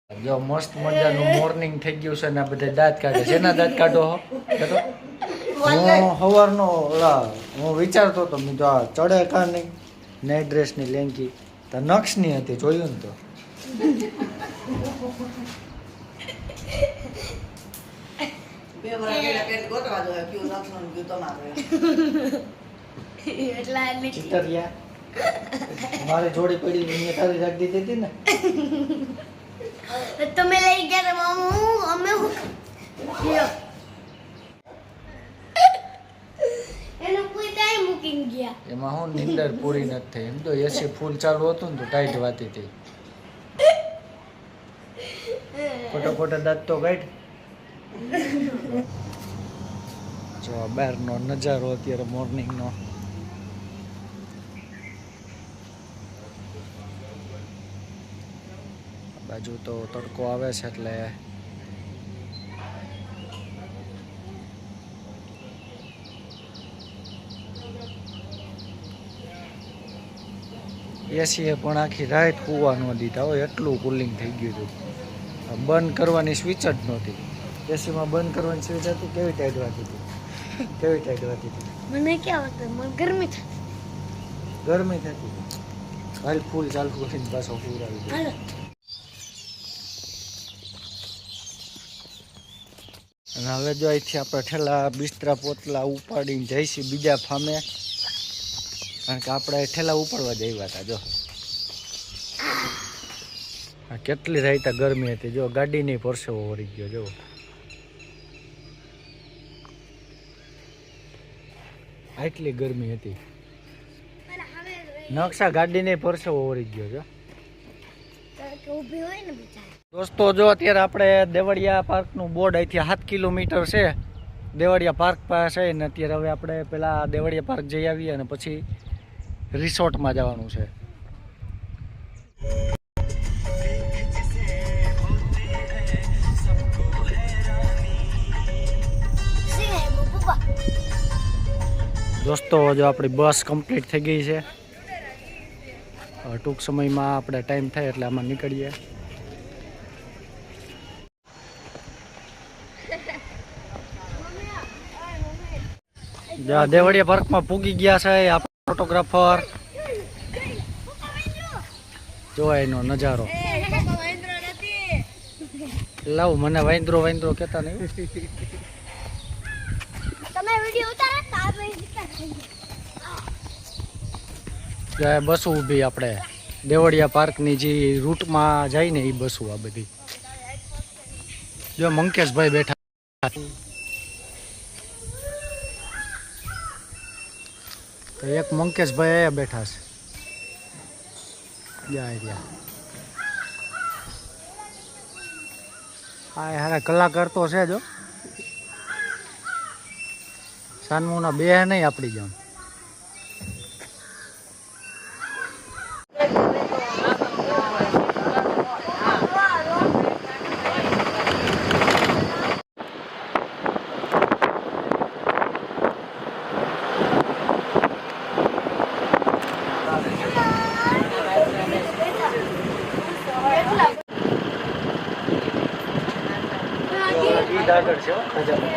જો મસ્ત મજાનું મોર્નિંગ થઈ ગયું છે ને આ બધા દાંત કાઢે છે. એના દાંત કાઢો હો હું સવારનો હું વિચારતો હતો મેં તો આ ચડે કા નહીં નાઇટ ડ્રેસની લેંકી તો નક્ષની હતી જોયું ને તો મારી જોડી પડી મેં તારી રાખી દીધી ને તમે લઈ ગયા મામુ અમે એનો કોઈ ટાઈમ બુકિંગ ગયા એમાં હું નીંદર પૂરી નથી થઈ એમ તો એસી ફૂલ ચાલુ હતું ને તો ટાઈટ વાતી હતી ખોટા ખોટા દાંત તો કાઢ જો બહારનો નજારો અત્યારે મોર્નિંગનો બાજુ તો તડકો આવે છે એટલે એસી એ પણ આખી રાત કૂવા ન દીધા હોય એટલું કુલિંગ થઈ ગયું હતું બંધ કરવાની સ્વિચ જ નહોતી એસીમાં બંધ કરવાની સ્વિચ હતી કેવી ટાઈટ વાતી હતી કેવી ટાઈટ વાતી હતી મને ક્યાં હતું મને ગરમી થતી ગરમી થતી હાલ ફૂલ ચાલુ કરીને પાછો ફૂલ આવી ગયો અને હવે જો અહીંથી આપણે ઠેલા બિસ્તરા પોતલા ઉપાડીને જઈશું બીજા ફામે કારણ કે આપણે ઠેલા ઉપાડવા જઈવા હતા જો કેટલી રાઈતા ગરમી હતી જો ગાડીની પરસેવો વળી ગયો જો આટલી ગરમી હતી નકશા ગાડીની પરસેવો વળી ગયો જો ઊભી હોય ને બિચારી દોસ્તો જો અત્યારે આપણે દેવળિયા પાર્કનું બોર્ડ અહીંથી 7 કિલોમીટર છે દેવળિયા પાર્ક પાસે ને અત્યારે હવે આપણે પેલા દેવળિયા પાર્ક જઈ આવીએ અને પછી રિસોર્ટમાં જવાનું છે દોસ્તો જો આપણી બસ કમ્પ્લીટ થઈ ગઈ છે ટૂંક સમયમાં આપણે ટાઈમ થાય એટલે આમાં નીકળીએ દેવળિયા પાર્કમાં પૂગી ગયા છે આપણા ફોટોગ્રાફર જોવાય એનો નજારો લાવ મને વાંદરો વાંદરો કેતા નહીં તમે વિડિયો ઉતારો બસો ઊભી આપણે દેવળિયા પાર્કની જે રૂટમાં જાય ને એ બસો આ બધી જો મંકેશભાઈ બેઠા તો એક મંકેશભાઈ અહીંયા બેઠા છે રહ્યા હા હારા કલાકાર તો છે જો સાનમુના બે નહીં આપણી જેમ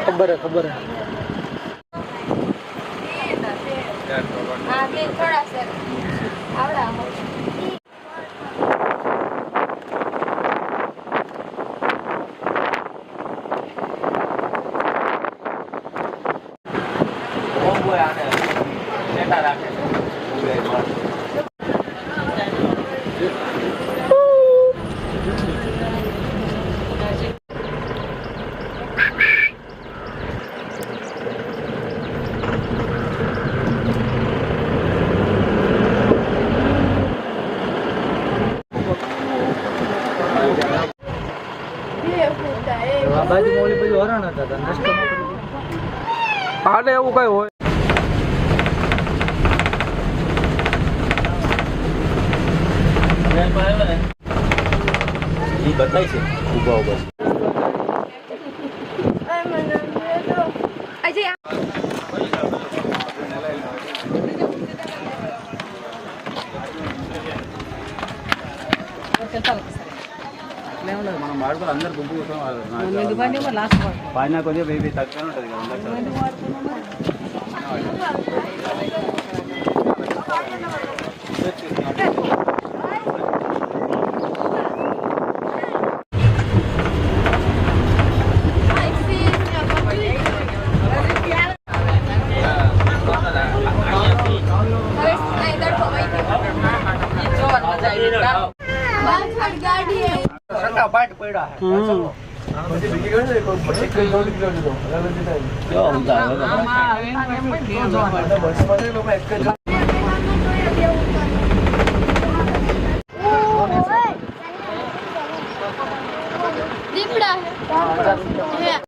ખબર ખબર બાજુ ઓલી બાજુ હરણ હતા નાસ્તો આડે એવું કઈ હોય ઈ બતાય છે ઉભા ઉભા మనం వాడుకోవాలి అందరు గుంపు పైన కొద్దిగా వెయ్యి తక్కువ ఉంటుంది కదా દીપડા હે